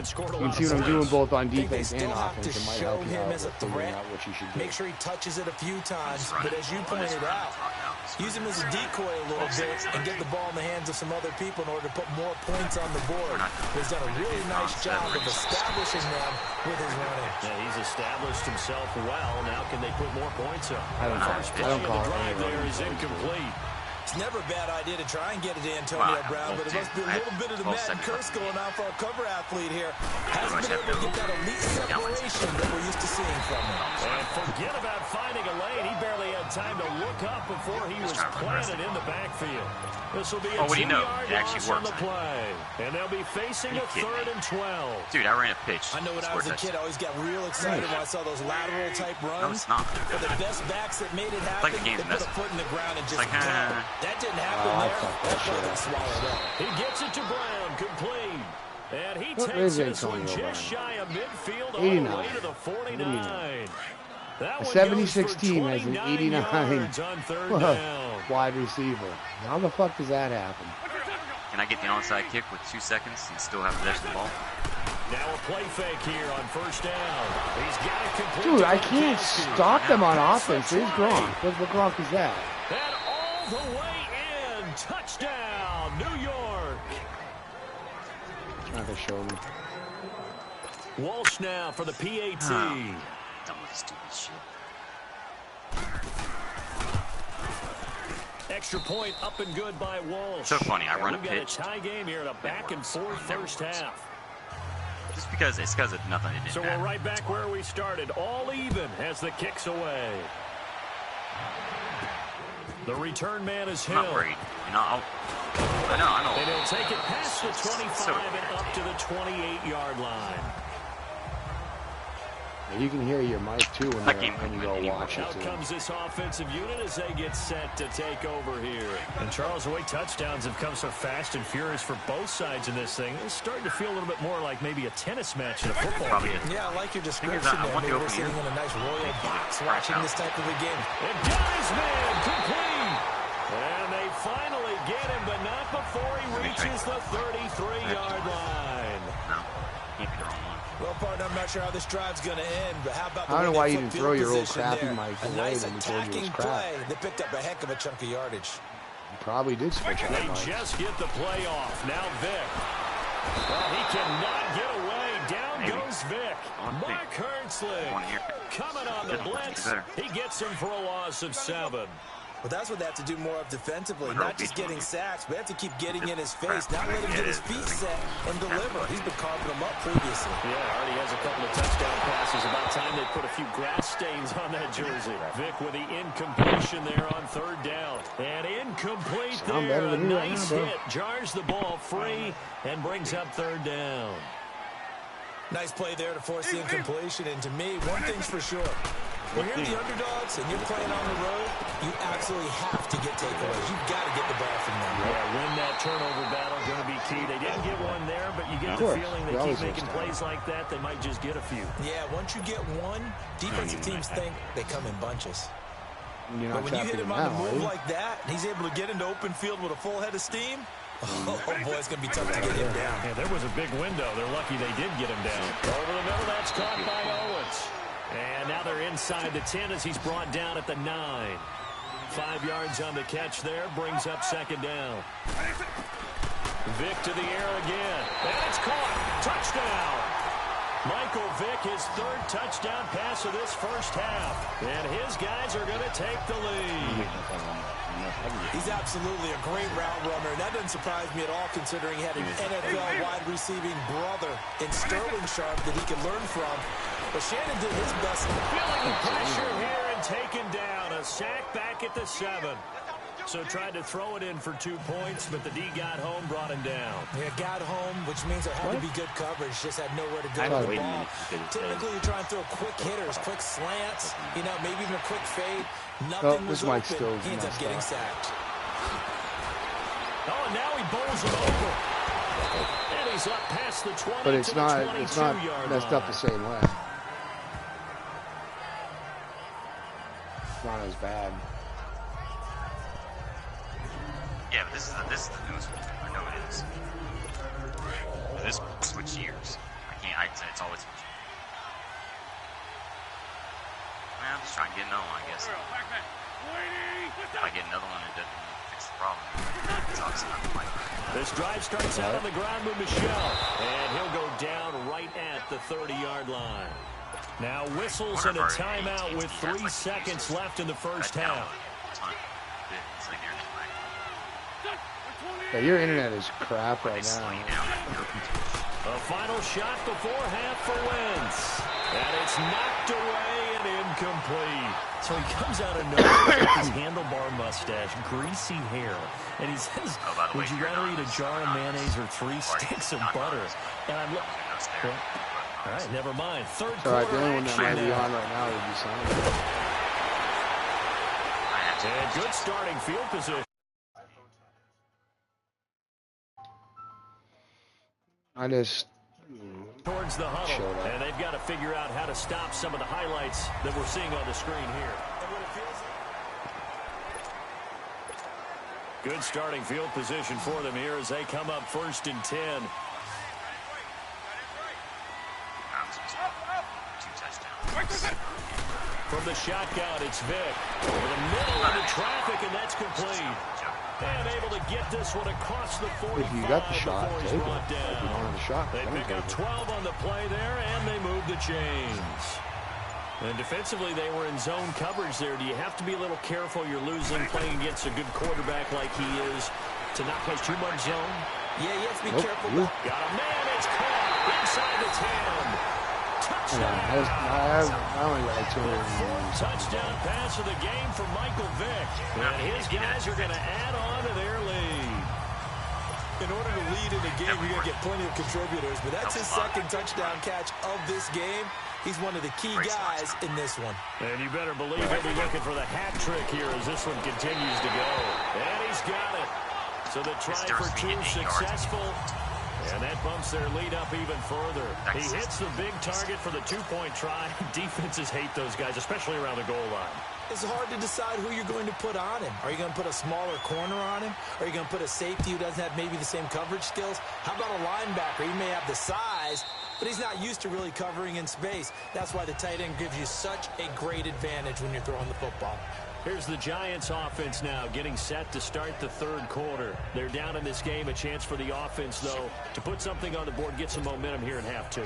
haven't scored a You lot can see of what I'm doing points. both on I think they defense and still have offense. to It might show help you him out as a with figuring threat. out what you should do. Make sure he touches it a few times, but as you pointed out, use him as a decoy a little bit and get the ball in the hands of some other people in order to put more points on the board. He's done a really nice job of establishing them with his running. Yeah, he's established himself well. Now can they put more points up? I don't call The it drive any there running is play. incomplete. It's never a bad idea to try and get it to Antonio Brown, but it must be a little bit of the Madden curse going on for a cover athlete here. Hasn't been able to get that elite separation that we're used to seeing from him. And forget about finding a lane. He barely had time to look up before he was planted in the backfield. This will be a 2-yard loss on the play. And they'll be facing a 3rd and 12. Dude, I ran a pitch. I know when I was a kid, I always got real excited when I saw those lateral-type runs. No, it's not. For the best backs that made it happen, Like the game's they put a messing. foot in the ground and just Like, that didn't happen there. That play got swallowed up. He gets it to Brown, complete. And he What takes is this Antonio one just Brown? shy of midfield all 89. the way to the 49. That A one 76 goes for team has an 29 89 yards on 3rd down. wide receiver. How the fuck does that happen? Can I get the onside kick with 2 seconds and still have possession of the ball? Now a play fake here on 1st down. He's got it complete. Dude, to I can't Gronkowski. stop them on That's the offense. There's try. Gronk. What Gronk is that? And all the way in. Touchdown, New York. Trying to show me. Walsh now for the PAT. Done with this stupid shit. Extra point up and good by Walsh. So funny, I run a We've pitch. got a tie game here in a back and forth first half. Just because it's because of nothing. It didn't So matter. we're right back where we started. All even as the kicks away. The return man is I'm Hill. not worried. You know, I know. And he'll take it past the 25 So- and up to the 28-yard line. You can hear your mic too when you go watch it Out too. comes this offensive unit as they get set to take over here. And Charles, the way touchdowns have come so fast and furious for both sides in this thing, it's starting to feel a little bit more like maybe a tennis match in a football game. Yeah, I like your description I there. want Maybe the we're open sitting ear. in a nice royal box watching this type of a game. And dives man, complete. And they finally get him, but not before he reaches the 33-yard line. No, can't be the wrong one. Well, partner, I'm not sure how this drive's going to end, but how about the I don't know way why they you didn't flip throw field your old position crappy there? mic A away nice when you told you it was attacking crap. play that picked up a heck of a chunk of yardage. You probably did switch out They mics. just get the play off. Now Vic. Well, he cannot get away. Down goes Vic. Mark Hertzler One here. coming on the blitz. He gets him for a loss of 7. But that's what they have to do more of defensively, not just getting sacks, but they have to keep getting in his face, not let him get his feet set and deliver. He's been carving them up previously. Yeah, already has a couple of touchdown passes. About time they put a few grass stains on that jersey. Vic with the incompletion there on 3rd down. And incomplete Sound there. better A than me right nice now, bro. hit. Jars the ball free and brings up 3rd down. Nice play there to force the incompletion, and to me, one thing's for sure. When you're the underdogs and you're playing on the road, you absolutely have to get takeaways. You've got to get the ball from them. Yeah, win that turnover battle, going to be key. They didn't get one there, but you get the feeling they keep making plays like that, they might just get a few. Yeah, once you get one, defensive teams think they come in bunches. But when you hit him on the move like that, and he's able to get into open field with a full head of steam, oh boy, it's going to be tough to get him down. Yeah, there was a big window. They're lucky they did get him down. Over the middle, that's caught by Owens. And now they're inside the 10 as he's brought down at the 9. 5 yards on the catch there, brings up 2nd down. Vic to the air again. And it's caught. Touchdown. Michael Vick, his 3rd touchdown pass of this first half. And his guys are going to take the lead. He's absolutely a great route runner, and that doesn't surprise me at all considering he had an NFL wide receiving brother in Sterling Sharp that he could learn from. But Shannon did his best. Feeling the pressure here and taken down. A sack back at the 7. So tried to throw it in for 2 points, but the D got home, brought him down. Yeah, got home, which means there had to be good coverage. Just had nowhere to go with the ball. Typically, you're trying to throw quick hitters, quick slants, you know, maybe even a quick fade. Nothing was open. He ends up getting sacked. Oh, and now he bowls it over. And he's up past the 20 But it's not messed up the same way. It's not as bad. Yeah, but this is the newest one. I know it is. But this switched years. Like That's always. I'm just trying to get another one, I guess. If I get another one, it doesn't fix the problem. It's obviously not like that. This drive starts out on the ground with Michel, and he'll go down right at the 30-yard line. Now whistles and a timeout with 3 seconds left in the first half. Yeah, your internet is crap right now. A final shot before half for Wentz. And it's knocked away and incomplete. So he comes out of nowhere with his handlebar mustache, greasy hair. And he says, would you rather eat a jar of mayonnaise or 3 sticks of butter? And I'm like, well, all right, never mind. Third quarter the only one that might be now. on right now would be Simon. And good starting field position. I just Towards the huddle, and they've got to figure out how to stop some of the highlights that we're seeing on the screen here. Good starting field position for them here as they come up 1st and 10. 2 touchdowns. From the shotgun, it's Vick. Over the middle into traffic, and that's complete. And able to get this one across the 45 if you got the shot, before he's take it. brought If you don't down. have the shot, They don't pick take up it. 12 on the play there, and they move the chains. And defensively, they were in zone coverage there. Do you have to be a little careful? You're losing, playing against a good quarterback like he is, to not play too much zone? Yeah, you have to be careful. Got a man, it's caught inside the 10. Touchdown. I only got like 200. Fourth touchdown pass of the game for Michael Vick. And his guys are going to add on to their lead. In order to lead in a game, you're going to get plenty of contributors, but that's his 2nd touchdown catch of this game. He's one of the key guys in this one. And you better believe he'll be looking for the hat trick here as this one continues to go. And he's got it. So the try for 2 successful. And that bumps their lead up even further. He hits the big target for the 2-point try. Defenses hate those guys, especially around the goal line. It's hard to decide who you're going to put on him. Are you going to put a smaller corner on him? Are you going to put a safety who doesn't have maybe the same coverage skills? How about a linebacker? He may have the size, but he's not used to really covering in space. That's why the tight end gives you such a great advantage when you're throwing the football. Here's the Giants offense now getting set to start the 3rd quarter. They're down in this game. A chance for the offense, though, to put something on the board, get some momentum here in half 2.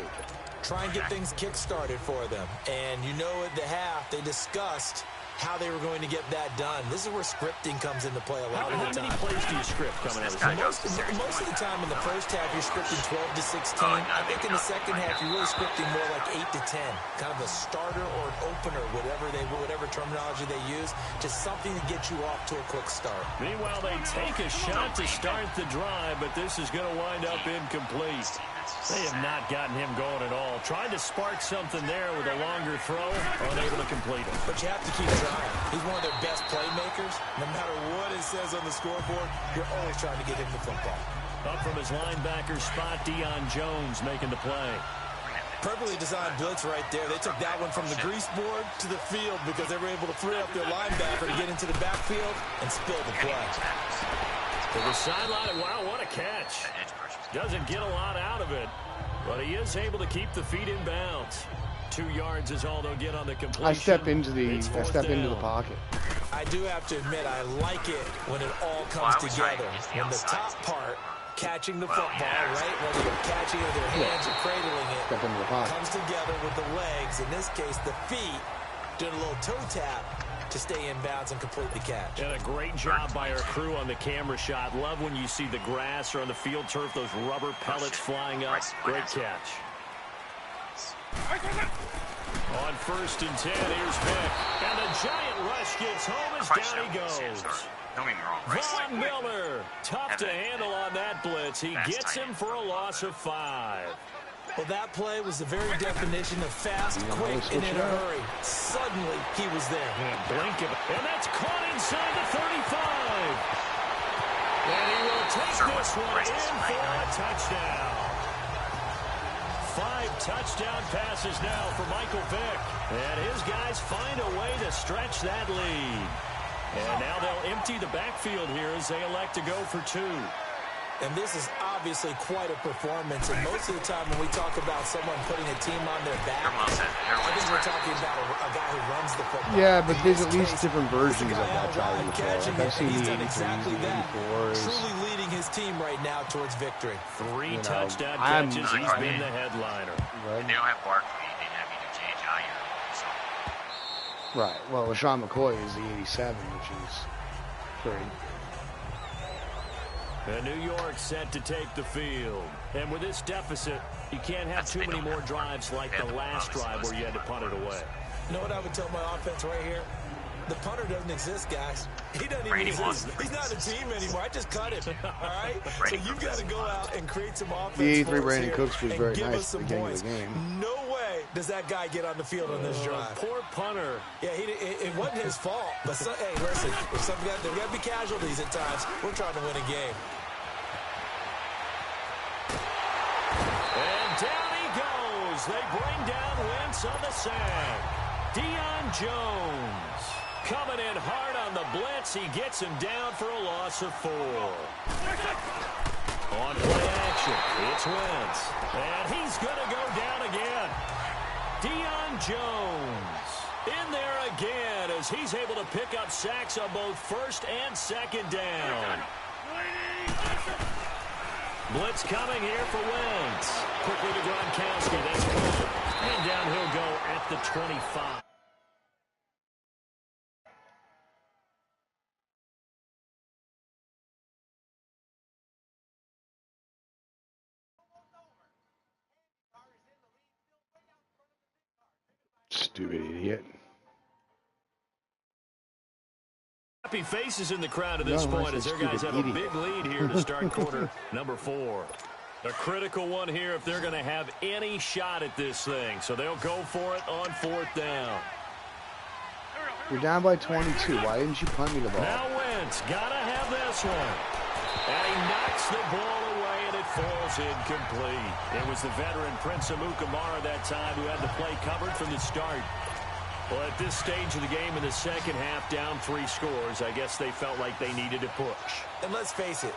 Try and get things kick-started for them. And you know at the half, they discussed how they were going to get that done. This is where scripting comes into play a lot of the time. How many plays do you script coming out of this? Most of the time in the first half, you're scripting 12 to 16. I think in the second half, you're really scripting more like 8 to 10. Kind of a starter or an opener, whatever terminology they use, just something to get you off to a quick start. Meanwhile, they take a shot to start the drive, but this is going to wind up incomplete. They have not gotten him going at all. Tried to spark something there with a longer throw, unable to complete it. But you have to keep trying. He's one of their best playmakers. No matter what it says on the scoreboard, you're always trying to get him the football. Up from his linebacker spot, Deion Jones making the play. Perfectly designed blitz right there. They took that one from the grease board to the field because they were able to free up their linebacker to get into the backfield and spill the play. To the sideline, wow, what a catch. Doesn't get a lot out of it, but he is able to keep the feet in bounds. 2 yards is all they'll get on the completion. I step into the pocket. I do have to admit, I like it when it all comes together. When the top part, catching the football, right? Whether you're catching it with your hands or cradling it, comes together with the legs. In this case, the feet, doing a little toe tap to stay in bounds and complete the catch. And a great job by our crew on the camera shot. Love when you see the grass or on the field turf, those rubber pellets flying up. Great catch. On 1st and 10, here's Vick. And the giant rush gets home as down he goes. Don't get me wrong. Von Miller, tough to handle on that blitz. He gets him for a loss of 5. Well, that play was the very definition of fast, quick, and in a hurry. Suddenly, he was there. Blink of it. And that's caught inside the 35. And he will take this one in for a touchdown. 5 touchdown passes now for Michael Vick. And his guys find a way to stretch that lead. And now they'll empty the backfield here as they elect to go for 2. And this is obviously quite a performance. And most of the time when we talk about someone putting a team on their back, I think we're talking about a guy who runs the football. Yeah, but there's at least different versions of that guy before. Like I've seen the 83s, exactly the 84s. Truly leading his team right now towards victory. Three touchdown catches. He's been the headliner. Right. They don't have Barkley. They have either J.J. or Right. Well, LaShawn McCoy is the 87, which is pretty. And New York set to take the field. And with this deficit, you can't have too many more drives like the last drive where you had to punt it away. You know what I would tell my offense right here? The punter doesn't exist, guys. He doesn't even exist. He's not a team anymore. I just cut him. All right? So you've got to go out and create some offense. The 83 Brandon Cooks was very nice at the beginning of the game. No way does that guy get on the field on this drive. Poor punter. Yeah, it wasn't his fault. But hey, listen, if there got to be casualties at times. We're trying to win a game. And down he goes. They bring down Wentz on the sack. Deion Jones coming in hard on the blitz. He gets him down for a loss of 4. On play action, it's Wentz. And he's going to go down again. Deion Jones in there again as he's able to pick up sacks on both first and second down. Blitz coming here for Wentz. Quickly to Gronkowski. That's good. And down he'll go at the 25. Stupid idiot. Happy faces in the crowd at this point as their guys have a big lead here to start quarter number 4. A critical one here if they're going to have any shot at this thing. So they'll go for it on 4th down. You're down by 22. Why didn't you punt me the ball? Now Wentz got to have this one. And he knocks the ball away, and it falls incomplete. It was the veteran Prince Amukamara that time who had the play covered from the start. Well, at this stage of the game in the second half, down 3 scores, I guess they felt like they needed to push. And let's face it,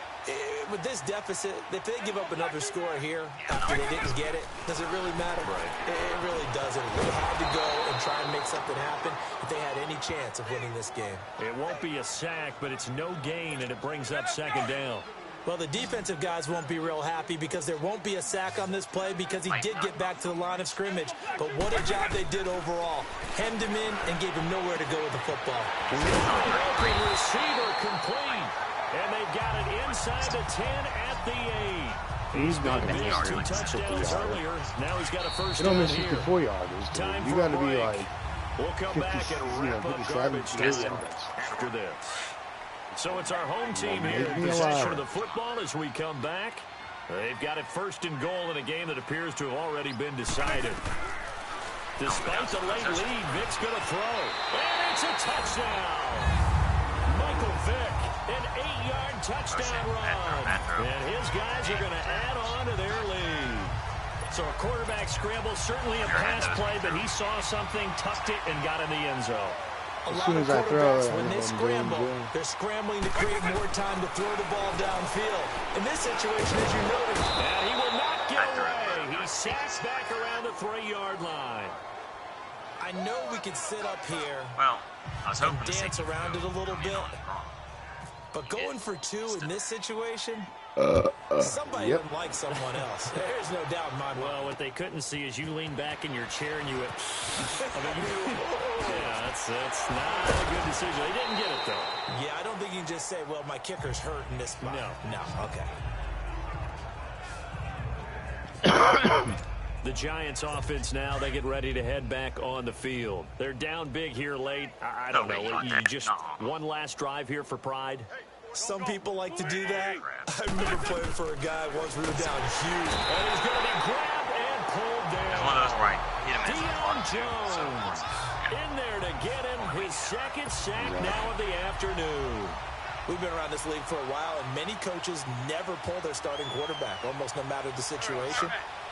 with this deficit, if they give up another score here after they didn't get it, does it really matter? Right. It really doesn't. They had to go and try and make something happen if they had any chance of winning this game. It won't be a sack, but it's no gain, and it brings up second down. Well, the defensive guys won't be real happy because there won't be a sack on this play because he did get back to the line of scrimmage. But what a job they did overall. Hemmed him in and gave him nowhere to go with the football. Open receiver complete. And they've got it inside the 10 at the 8. He's not going to Missed miss 2 touchdowns earlier. Now he's got a first down down here. here. 54 yarders, dude. You got to be like We'll come 50, back and wrap up 57 garbage time yards. after this. So it's our home team here in possession of the football as we come back. They've got it first and goal in a game that appears to have already been decided. Despite the late lead, Vic's going to throw. And it's a touchdown. Michael Vick, an 8-yard touchdown run. And his guys are going to add on to their lead. So a quarterback scramble, certainly a pass play, but he saw something, tucked it, and got in the end zone. A lot of quarterbacks, when they scramble, they're scrambling to create more time to throw the ball downfield. In this situation, as you noted, and he will not get away. He sacks back around the 3-yard line. I know we could sit up here and dance around it a little bit, but going for 2 in this situation, somebody doesn't like someone else. There's no doubt in my mind. Well, what they couldn't see is you lean back in your chair and you went, yeah, that's not a good decision. They didn't get it, though. Yeah, I don't think you can just say, well, my kicker's hurt in this spot. No, okay. The Giants offense now, they get ready to head back on the field. They're down big here late. I don't know. You just one last drive here for pride? Some people like to do that. I remember playing for a guy once we were down huge. And he's going to be grabbed and pulled down. It's one of those right. Deion Jones in there to get him his second sack now of the afternoon. We've been around this league for a while, and many coaches never pull their starting quarterback, almost no matter the situation.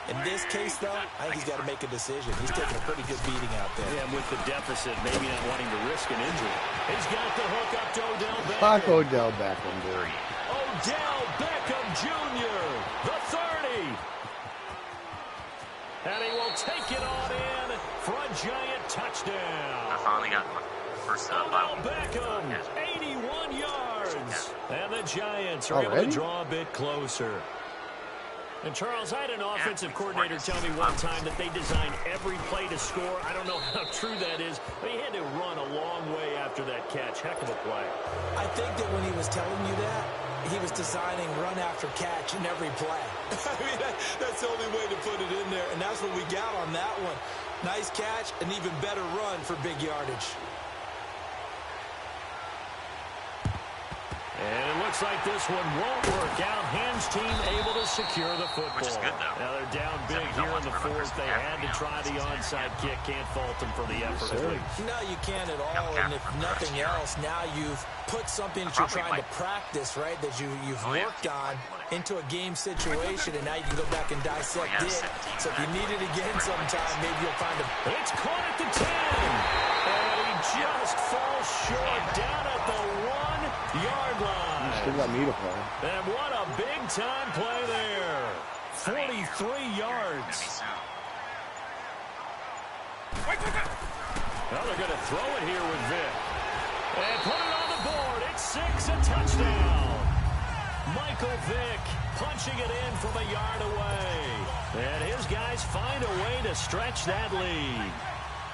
In this case, though, I think he's got to make a decision. He's taking a pretty good beating out there. Yeah, with the deficit, maybe not wanting to risk an injury. He's got the hook up to Odell Beckham. Fuck Odell Beckham, dude. Odell Beckham Jr., the 30. And he will take it on in for a giant touchdown. I finally got my first Beckham, 81 yards. And the Giants are able to draw a bit closer. And, Charles, I had an offensive coordinator tell me one time that they designed every play to score. I don't know how true that is, but he had to run a long way after that catch. Heck of a play. I think that when he was telling you that, he was designing run after catch in every play. I mean, that's the only way to put it in there, and that's what we got on that one. Nice catch, an even better run for big yardage. And it looks like this one won't work out. Hams team able to secure the football. Which is good, though. Now they're down big here in the fourth. They had to try the onside kick. Can't fault them for the effort, at least. No, you can't at all. And if nothing else, now you've put something that you're trying to practice, right, that you've worked on into a game situation, and now you can go back and dissect it. So if you need it again sometime, maybe you'll find it. It's caught at the 10. And he just falls short down at the 1-yard line. You still got me to play. And what a big-time play there. 43 yards. Well, they're going to throw it here with Vic. And put it on the board. It's 6, a touchdown. Michael Vick punching it in from a yard away. And his guys find a way to stretch that lead.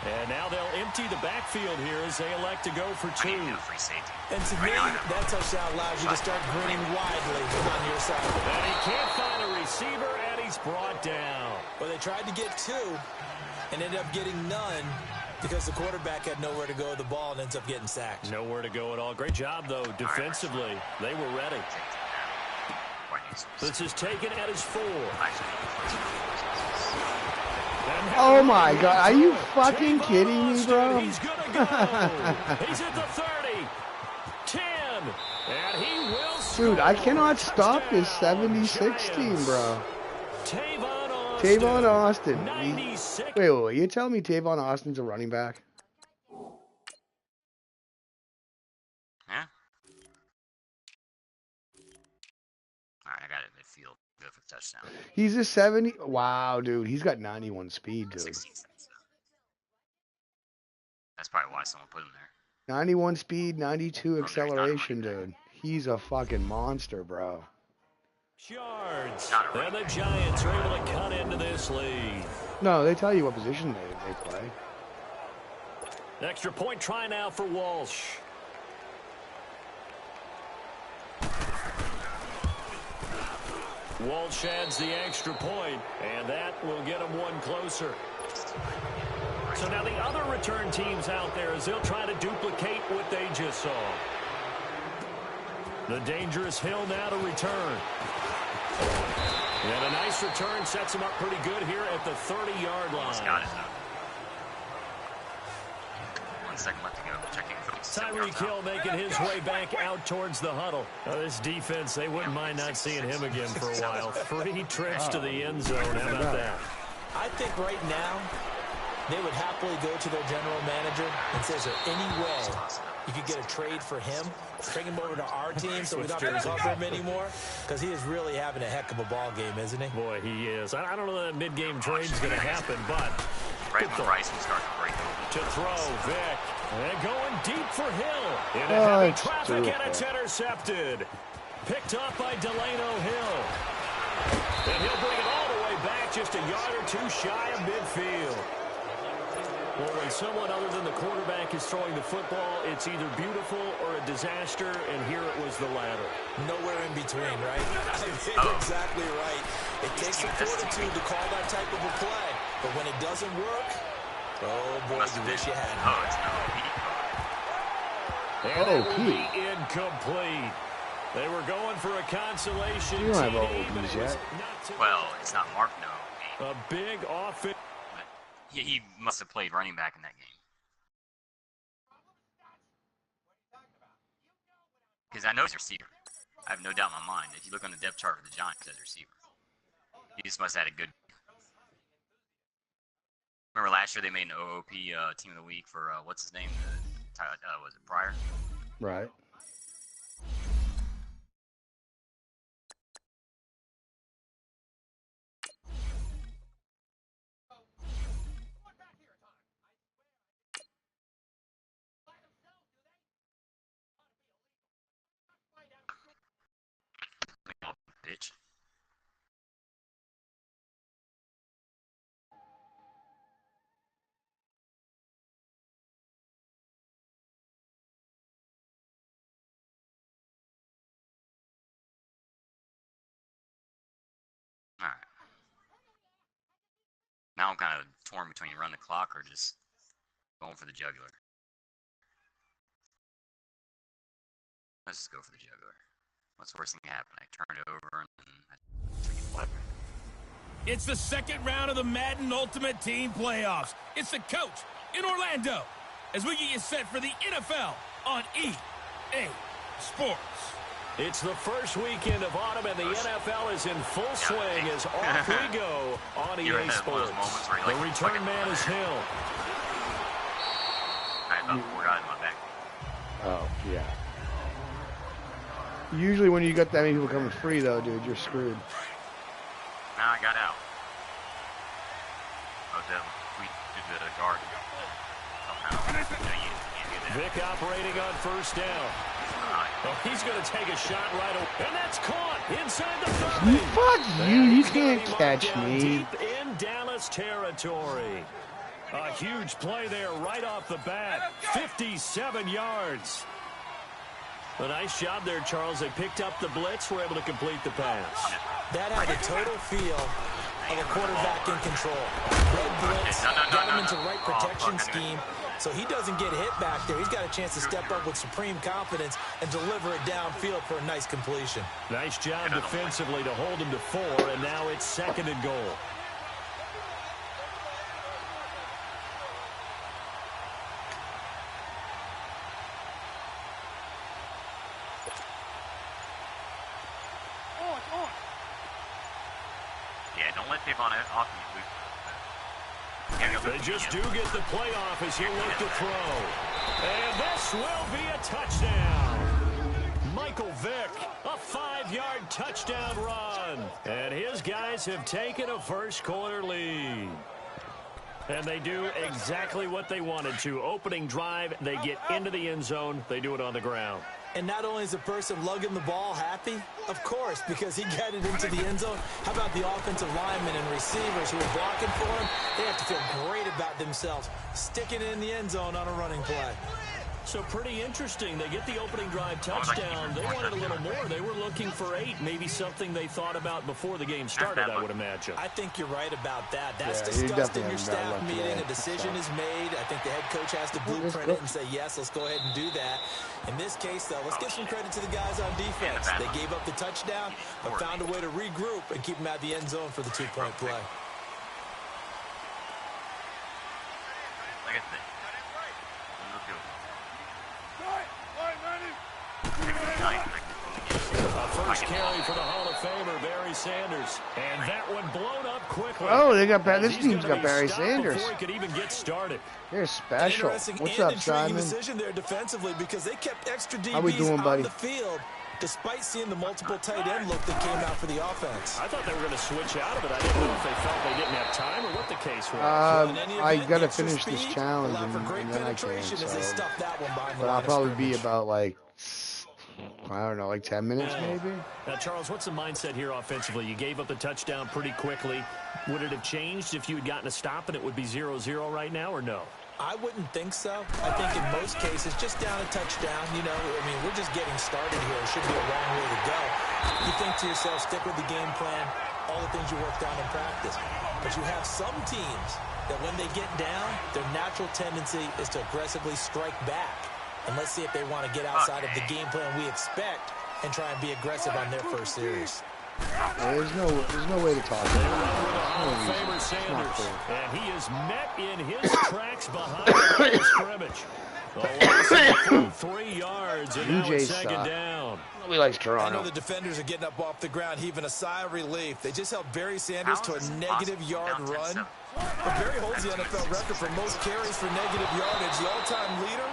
And now they'll empty the backfield here as they elect to go for 2. And to me, that touchdown allows you to start grinning widely on your side. And he can't find a receiver, and he's brought down. Well, they tried to get 2 and ended up getting none because the quarterback had nowhere to go with the ball and ends up getting sacked. Nowhere to go at all. Great job, though, defensively. They were ready. This is taken at his 4. Oh my God, are you fucking kidding me, bro? He's gonna go. He's at the 30, 10, and he will score. Dude, I cannot stop this 70-16 team, bro. Tavon Austin. 96. Wait, you telling me Tavon Austin's a running back? Yeah. All right, I got it midfield. Go for the touchdown. He's a 70. Wow, dude, he's got 91 speed, dude. 16 cents. That's probably why someone put him there. 91 speed, 92 acceleration, dude. He's a fucking monster, bro. Yards. And the Giants are able to cut into this lead. No, they tell you what position they play. Extra point try now for Walsh. Walsh adds the extra point, and that will get him one closer. So now the other return teams out there as they'll try to duplicate what they just saw. The dangerous Hill now to return. And a nice return sets him up pretty good here at the 30-yard line. Almost got it, though. 1 second left to go. Checking. Tyreek Hill making his way back out towards the huddle. Now this defense, they wouldn't mind not seeing him again for a while. 3 trips to the end zone. How about that? I think right now they would happily go to their general manager and say, is there any way you could get a trade for him? Bring him over to our team so we don't have to cover him anymore? Because he is really having a heck of a ball game, isn't he? Boy, he is. I don't know that mid-game trade is going to happen, but right when Bryce will start to break over. To throw, Vic. And going deep for Hill. Into heavy traffic, and it's intercepted. Picked up by Delano Hill. And he'll bring it all the way back, just a yard or 2 shy of midfield. Well, when someone other than the quarterback is throwing the football, it's either beautiful or a disaster, and here it was the latter. Nowhere in between, right? I think exactly right. It takes some fortitude to call that type of a play, but when it doesn't work, oh boy, you wish you had. Oh, it's not. And it will be incomplete. They were going for a consolation. You don't have TD, OPs yet. Well, it's not marked no. A big offense. He must have played running back in that game. Because I know he's a receiver. I have no doubt in my mind. If you look on the depth chart for the Giants, as a receiver, he just must have had a good. Remember last year they made an OOP Team of the Week for what's his name? Was it Pryor? Right. All right. Now I'm kind of torn between run the clock or just going for the jugular. Let's just go for the jugular. What's the worst thing that happen? I turn it over and then I freaking flip. It's the second round of the Madden Ultimate Team Playoffs. It's the coach in Orlando as we get you set for the NFL on EA Sports. It's the first weekend of autumn, and the NFL is in full swing as off we go on EA Sports. The return man is Hill. I have about 4 guys in my back. Oh, yeah. Usually when you got that many people coming free, though, dude, you're screwed. Now I got out. Oh, we did the guard. Vic operating on first down. Oh, he's going to take a shot right away. And that's caught inside the 30. Fuck you. You can't catch me. Deep in Dallas territory. A huge play there right off the bat. 57 yards. A nice job there, Charles. They picked up the blitz, were able to complete the pass. That had the total feel of a quarterback in control. Red blitz, got him into right protection scheme, so he doesn't get hit back there. He's got a chance to step up with supreme confidence and deliver it downfield for a nice completion. Nice job defensively to hold him to 4, and now it's 2nd and goal. They just do get the playoff as he'll look to throw. And this will be a touchdown. Michael Vick, a 5-yard touchdown run. And his guys have taken a first-quarter lead. And they do exactly what they wanted to. Opening drive, they get into the end zone. They do it on the ground. And not only is the person lugging the ball happy, of course, because he got it into the end zone. How about the offensive linemen and receivers who are blocking for him? They have to feel great about themselves, sticking it in the end zone on a running play. So pretty interesting. They get the opening drive touchdown. They wanted a little more. They were looking for 8, maybe something they thought about before the game started, I would imagine. I think you're right about that. That's discussed in your staff meeting. A decision is made. I think the head coach has to blueprint it and say, yes, let's go ahead and do that. In this case, though, let's give some credit to the guys on defense. They gave up the touchdown, but found a way to regroup and keep them out of the end zone for the 2-point play. First carry for the Hall of Famer, Barry Sanders. And that one blown up quickly. Oh, they got this team's got Barry Sanders. Before he could even get started. They're special. What's up, Simon? Decision there defensively because they kept extra DBs How we doing, buddy? on the field despite seeing the multiple tight end look that came out for the offense. I thought they were going to switch out of it. I didn't know if they felt they didn't have time or what the case was. I got to finish this challenge and then I can. So. But I'll probably be about like, I don't know, like 10 minutes maybe. Now, Charles, what's the mindset here offensively? You gave up the touchdown pretty quickly. Would it have changed if you had gotten a stop and it would be 0-0 right now, or no? I wouldn't think so. I think in most cases, just down a touchdown, you know, I mean, we're just getting started here. It should be a long way to go. You think to yourself, stick with the game plan, all the things you worked on in practice. But you have some teams that when they get down, their natural tendency is to aggressively strike back. And let's see if they want to get outside of the game plan we expect and try and be aggressive on their first series. There's no way to talk about it. Famer Sanders, and he is met in his tracks behind the line of scrimmage. The loss of 3 yards, and now it's 2nd down. Nobody likes Toronto. I know the defenders are getting up off the ground, heaving a sigh of relief. They just held Barry Sanders to a negative-yard run. But Barry holds the NFL record for most carries for negative yardage. The all-time leader,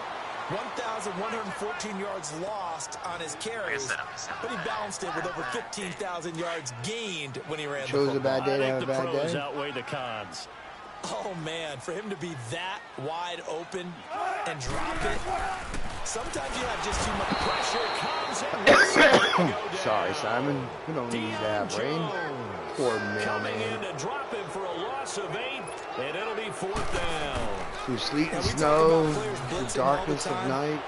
1,114 yards lost on his carries, but he balanced it with over 15,000 yards gained when he ran the football. Chose a bad day to have a bad day. The pros outweigh the cons. Oh, man, for him to be that wide open and drop it, sometimes you have just too much pressure. Sorry, Simon. We don't need that rain. Poor man. Coming in to drop him for a loss of 8, and it'll be 4th down. Through sleet and snow, the darkness of night,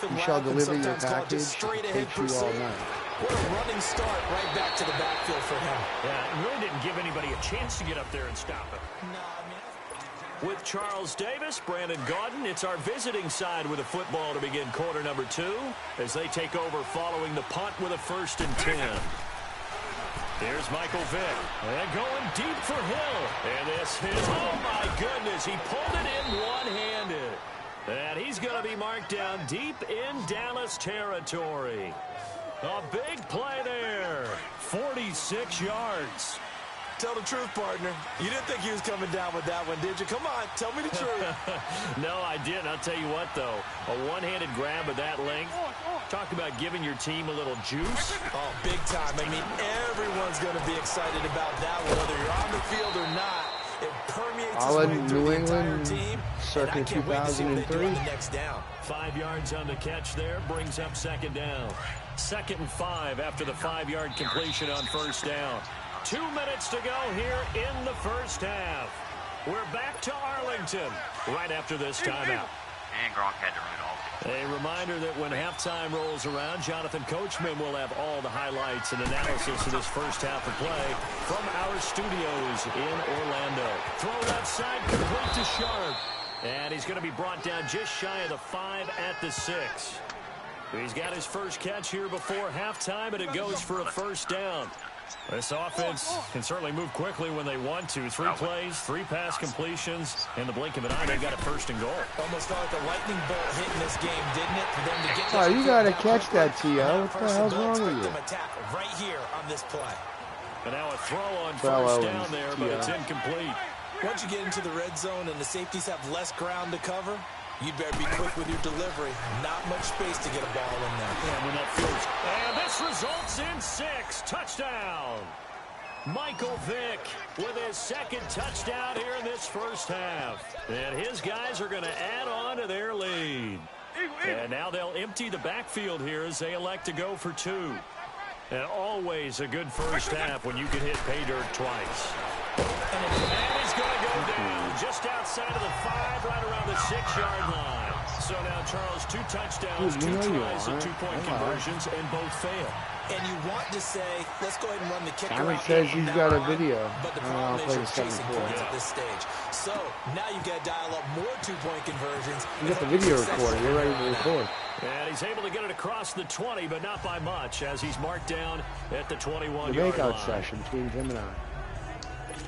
you shall deliver your package. It takes you all night. What a running start right back to the backfield for him. Yeah, it really didn't give anybody a chance to get up there and stop it. No, I mean... With Charles Davis, Brandon Gaudin, it's our visiting side with a football to begin quarter number 2 as they take over following the punt with a 1st and 10. Here's Michael Vick. And going deep for Hill. And this is, oh my goodness, he pulled it in one-handed. And he's going to be marked down deep in Dallas territory. A big play there. 46 yards. Tell the truth, partner. You didn't think he was coming down with that one, did you? Come on, tell me the truth. No, I didn't. I'll tell you what, though. A one-handed grab of that length. Talk about giving your team a little juice. Oh, big time. I mean, everyone's going to be excited about that one, whether you're on the field or not. It permeates its way through the entire team. Circa 2003. Next down. 5 yards on the catch there. Brings up 2nd down. 2nd and 5 after the 5-yard completion on 1st down. 2 minutes to go here in the 1st half. We're back to Arlington right after this timeout. And Gronk had to run it all. A reminder that when halftime rolls around, Jonathan Coachman will have all the highlights and analysis of this 1st half of play from our studios in Orlando. Thrown outside, complete to Sharp. And he's going to be brought down just shy of the 5 at the 6. He's got his first catch here before halftime, and it goes for a 1st down. This offense can certainly move quickly when they want to. 3 plays, 3 pass completions. In the blink of an eye, they got a 1st and goal. Almost felt like a lightning bolt hitting this game, didn't it? For them to get oh, you got to catch that, T.O. What the hell's wrong with you? Right here on this play. And now a throw on 1st down there, but it's incomplete. Once you get into the red zone and the safeties have less ground to cover, you better be quick with your delivery. Not much space to get a ball in there. Yeah, when that feels... And this results in 6. Touchdown. Michael Vick with his 2nd touchdown here in this 1st half. And his guys are going to add on to their lead. And now they'll empty the backfield here as they elect to go for 2. And always a good 1st half when you can hit pay dirt twice. And he's going to go down just outside of the 5, right around the 6-yard line. So now, Charles, 2 touchdowns, 2 tries, and 2-point conversions, and both fail. And you want to say, let's go ahead and run the kicker Simon out. says he's got a video. But the problem is you're chasing points at this stage. So now you've got to dial up more 2-point conversions. You got the video recorder. You're ready to record. And he's able to get it across the 20, but not by much, as he's marked down at the 21-yard line. The makeout session between him and I.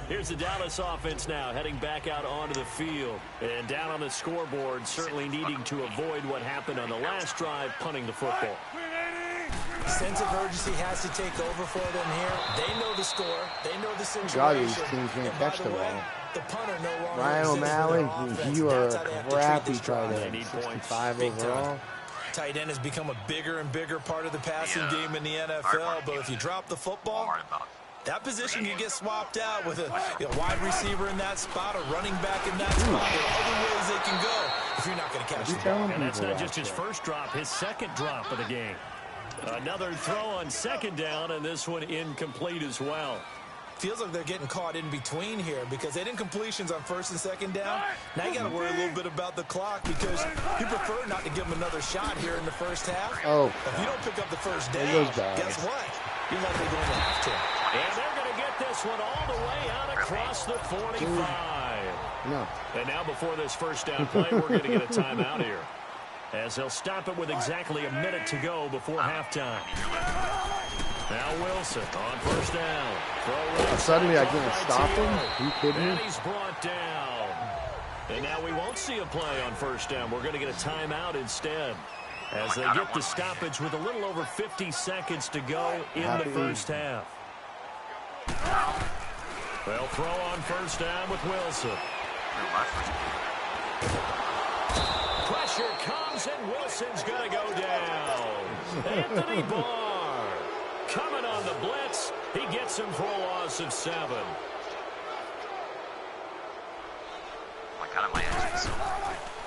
Here's the Dallas offense now, heading back out onto the field. And down on the scoreboard, certainly needing to avoid what happened on the last drive, punting the football. Sense of urgency has to take over for them here. They know the score. They know the situation. God, these teams can't catch the ball. The punter no longer Ryan O'Malley, you are a crappy tight end. 65 overall. Tight end has become a bigger and bigger part of the passing game in the NFL. But if you drop the football, that position can get swapped out with a wide receiver in that spot, a running back in that spot. There are other ways they can go if you're not going to catch the ball. And that's not just his first drop, his 2nd drop of the game. Another throw on 2nd down, and this one incomplete as well. Feels like they're getting caught in between here because they didn't completions on 1st and 2nd down. Now you got to worry a little bit about the clock because you prefer not to give them another shot here in the 1st half. Oh. If you don't pick up the 1st down, guess what? You're likely going to have to. And they're going to get this one all the way out across the 45. No. And now before this 1st down play, we're going to get a timeout here, as they'll stop it with exactly a minute to go before halftime. Now Wilson on 1st down. Suddenly I can't stop him? Are you kidding me? And he's brought down. And now we won't see a play on 1st down. We're going to get a timeout instead, as they get the stoppage with a little over 50 seconds to go in the 1st half. They'll throw on 1st down with Wilson. Pressure comes, and Wilson's going to go down. Anthony Barr coming on the blitz. He gets him for a loss of 7.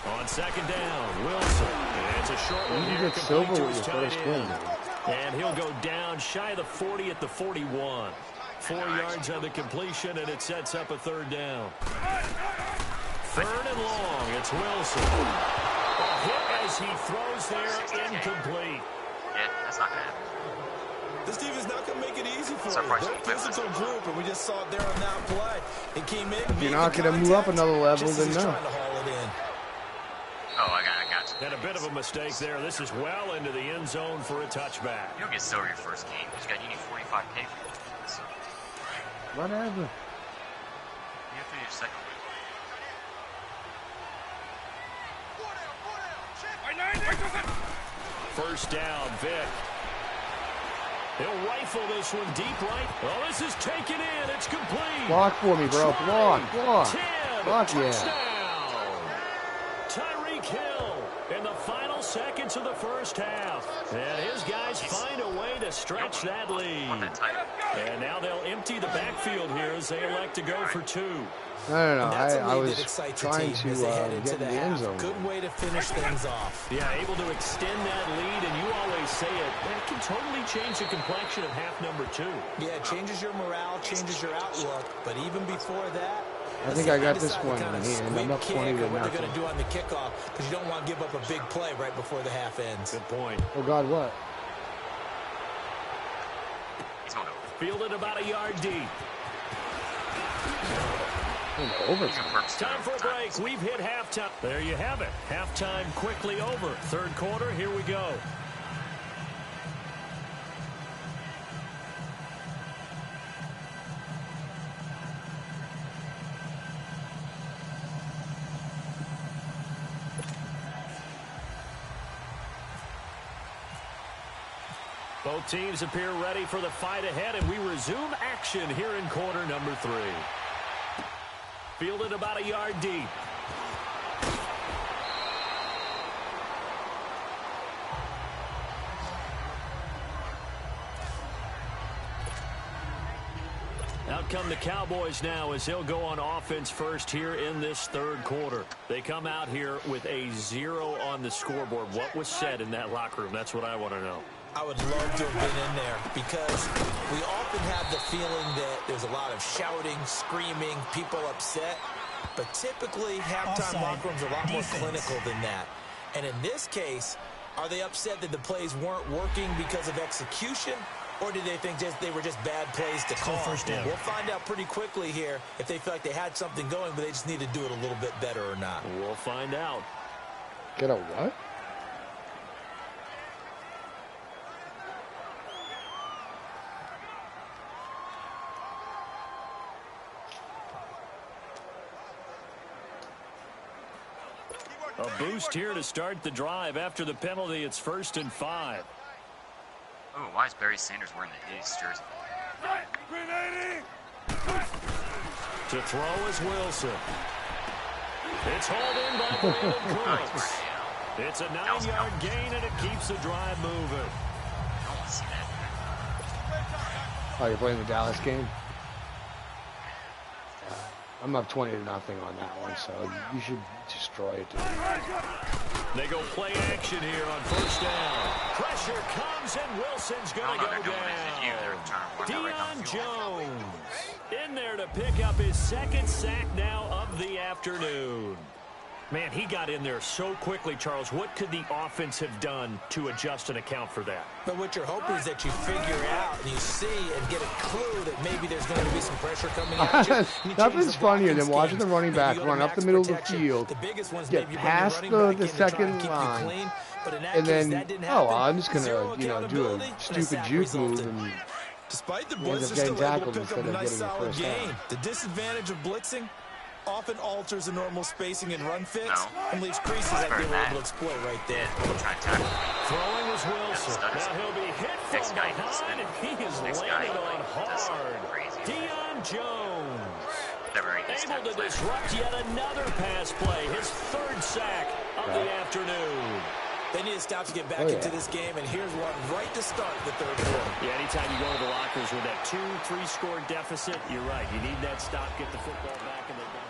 On 2nd down, Wilson. And it's a short one here. You get Silver with your first win. And he'll go down shy of the 40 at the 41. 4 yards on the completion, and it sets up a 3rd down. 3rd and long. It's Wilson. A hit as he throws there, incomplete. Yeah, that's not going to happen. This team is not going to make it easy for you. They're a physical group, and we just saw it there on that play. It came in. If you're not going to move up another level, then no. Trying to haul it in. Oh, I got you. And a bit of a mistake there. This is well into the end zone for a touchback. You don't get silver your first game. You need 45K for it. So. Whatever. You have to do your second week. First down, Vic. He'll rifle this one deep right. Oh, this is taken in. It's complete. Block for me, bro. Block. 10, Block, touchdown. yeah. Tyreek Hill in the final seconds of the first half. And his guys find a way to stretch that lead. And now they'll empty the backfield here as they elect to go for 2. No. I was trying to get in the end zone. Good way to finish things off. Yeah, able to extend that lead, and you always say it, that can totally change the complexion of half number 2. Yeah, it changes your morale, changes your outlook, but even before that, I think I got this one in hand. I'm up 20 to what they're nothing. going to do on the kickoff, because you don't want to give up a big play right before the half ends. Good point. Oh, God, what? Fielded about a yard deep. Time for a break. We've hit halftime. There you have it. Halftime quickly over. Third quarter, here we go. Both teams appear ready for the fight ahead, and we resume action here in quarter number 3. Fielded about a yard deep. Out come the Cowboys now as they'll go on offense first here in this third quarter. They come out here with a 0 on the scoreboard. What was said in that locker room? That's what I want to know. I would love to have been in there because we often have the feeling that there's a lot of shouting, screaming, people upset. But typically, halftime locker rooms are a lot more clinical than that. And in this case, are they upset that the plays weren't working because of execution? Or do they think they were just bad plays to call? We'll find out pretty quickly here if they feel like they had something going, but they just need to do it a little bit better or not. We'll find out. Get a what? A boost here to start the drive. After the penalty, it's 1st and 5. Oh, why is Barry Sanders wearing the Hayes jersey? To throw is Wilson. It's hauled in by Brandon Cooks. It's a 9-yard gain, and it keeps the drive moving. Oh, you're playing the Dallas game? I'm up 20 to nothing on that one, so you should destroy it, dude. They go play action here on first down. Pressure comes, and Wilson's going to go down. Deion Jones in there to pick up his 2nd sack now of the afternoon. Man, he got in there so quickly, Charles. What could the offense have done to adjust and account for that? But what you're hoping is that you figure out and you see and get a clue that maybe there's going to be some pressure coming at you. Nothing's funnier than watching the running back run up the middle of the field, get past the second line, and then, I'm just going to, do a stupid juke move and despite the blitz, they're still able to pick up a nice solid game. The disadvantage of blitzing often alters the normal spacing and run fits and leaves creases that they were able to exploit right there. Throwing was Wilson. Now he'll be hit from behind, and he is landed on hard. Deion Jones able to disrupt yet another pass play. His 3rd sack of the afternoon. They need to stop to get back into this game, and here's one right to start the third quarter. Yeah, anytime you go to the lockers with that 2-3 score deficit, you're right. You need that stop, get the football back, and they're done.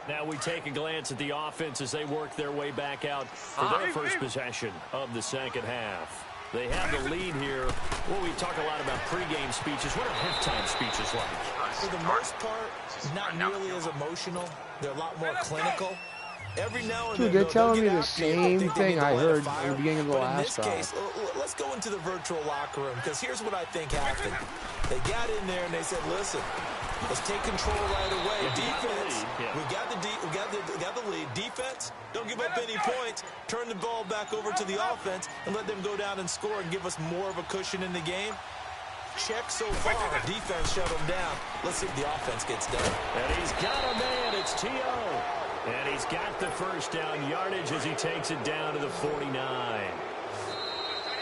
Now we take a glance at the offense as they work their way back out for their first possession of the second half. They have the lead here. Well, we talk a lot about pregame speeches. What are halftime speeches like? For the most part, not nearly as emotional. They're a lot more clinical. Every now and Dude, then, they're they'll telling me get the after you. They'll same think they thing need to I light a heard in fire. the beginning of the But in last this drive. case, let's go into the virtual locker room, because here's what I think happened. They got in there and they said, listen, let's take control right away. Defense, we got the lead. Defense, don't give up any points. Turn the ball back over to the offense and let them go down and score and give us more of a cushion in the game. Check so far. Defense shut them down. Let's see if the offense gets done. And he's got a man. It's T.O. And he's got the first down yardage as he takes it down to the 49.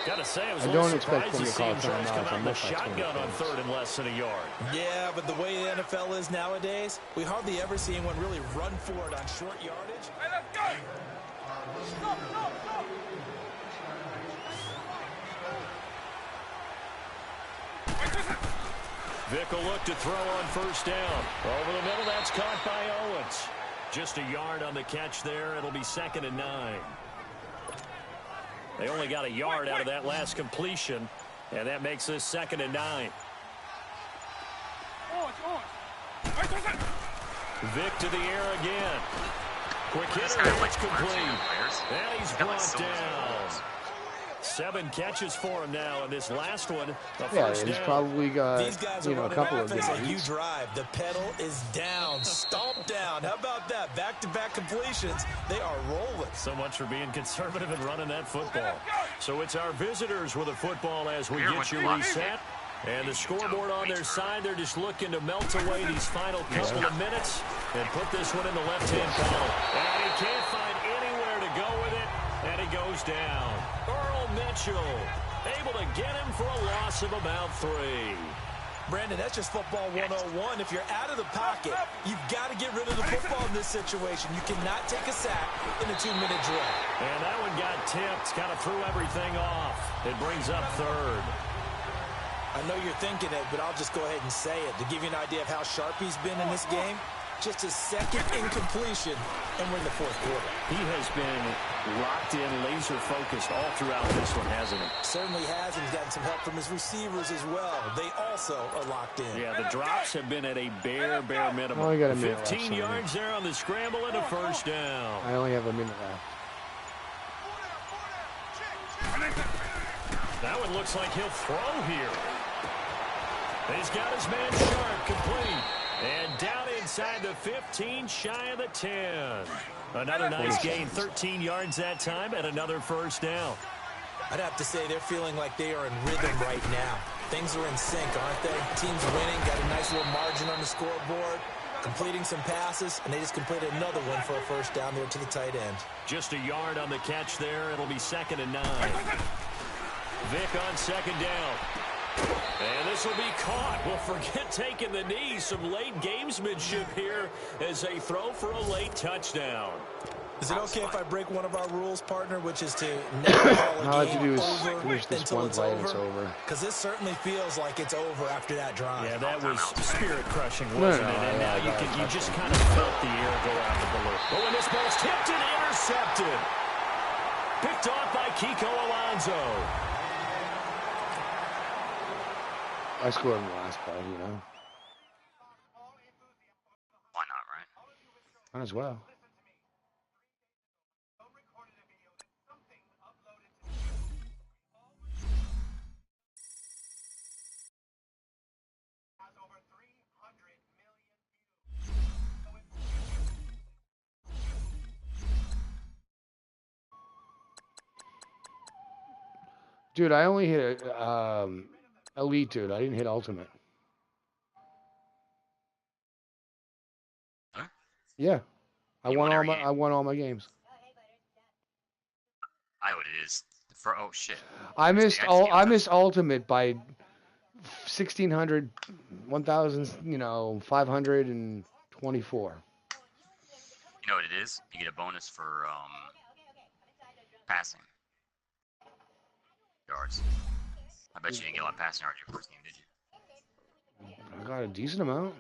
Gotta say, I was a little surprised to see him try to come out of the shotgun on 3rd and less than a yard. Yeah, but the way the NFL is nowadays, we hardly ever see anyone really run for it on short yardage. Hey, let's go! Vick will look to throw on 1st down. Over the middle, that's caught by Owens. Just a yard on the catch there. It'll be 2nd and 9. They only got a yard out of that last completion, and that makes this 2nd and 9. Vick to the air again. Quick hitter, it's complete. And he's brought down. 7 catches for him now, and this last one, the first he's down. probably got, These guys are a couple of offense like you games. drive. The pedal is down, stomped down. How about that? Back-to-back completions. They are rolling. So much for being conservative and running that football. So it's our visitors with a football as we get you reset. And the scoreboard on their side, they're just looking to melt away these final couple of minutes and put this one in the left-hand column. And he can't find anywhere to go with it, and he goes down. Earl Mitchell able to get him for a loss of about 3. Brandon, that's just football 101. If you're out of the pocket, you've got to get rid of the football in this situation. You cannot take a sack in a 2-minute drill. And that one got tipped, kind of threw everything off. It brings up 3rd. I know you're thinking it, but I'll just go ahead and say it. To give you an idea of how sharp he's been in this game, just his 2nd incompletion, and we're in the 4th quarter. He has been locked in, laser-focused all throughout this one, hasn't he? Certainly has, and he's gotten some help from his receivers as well. They also are locked in. Yeah, the drops have been at a bare minimum. Oh, I got a minute 15 left, yards there on the scramble and a 1st down. I only have a minute left. That one looks like he'll throw here. He's got his man Sharp complete. And down inside the 15, shy of the 10. Another nice gain, 13 yards that time, and another 1st down. I'd have to say they're feeling like they are in rhythm right now. Things are in sync, aren't they? Team's winning, got a nice little margin on the scoreboard, completing some passes, and they just completed another one for a 1st down there to the tight end. Just a yard on the catch there. It'll be 2nd and 9. Vick on 2nd down. And this will be caught. Well, forget taking the knee. Some late gamesmanship here as they throw for a late touchdown. Is it okay if I break one of our rules, partner, which is to never call a game over finish this until one it's play and it's over? over. Because this certainly feels like it's over after that drive. Yeah, that was spirit-crushing, wasn't it? And now you just kind of felt the air go out the balloon. Oh, and this ball's tipped and intercepted. Picked off by Kiko Alonso. I scored in the last play, you know. Why not, right? Might as well. Dude, I only hit Elite, dude. I didn't hit Ultimate. Huh? Yeah, I You won won all my games. I know what it is. Oh shit. I missed Ultimate by 1,600, 1,524. You know what it is? You get a bonus for passing yards. I bet you didn't get a lot of passing yards your first game, did you? I got a decent amount.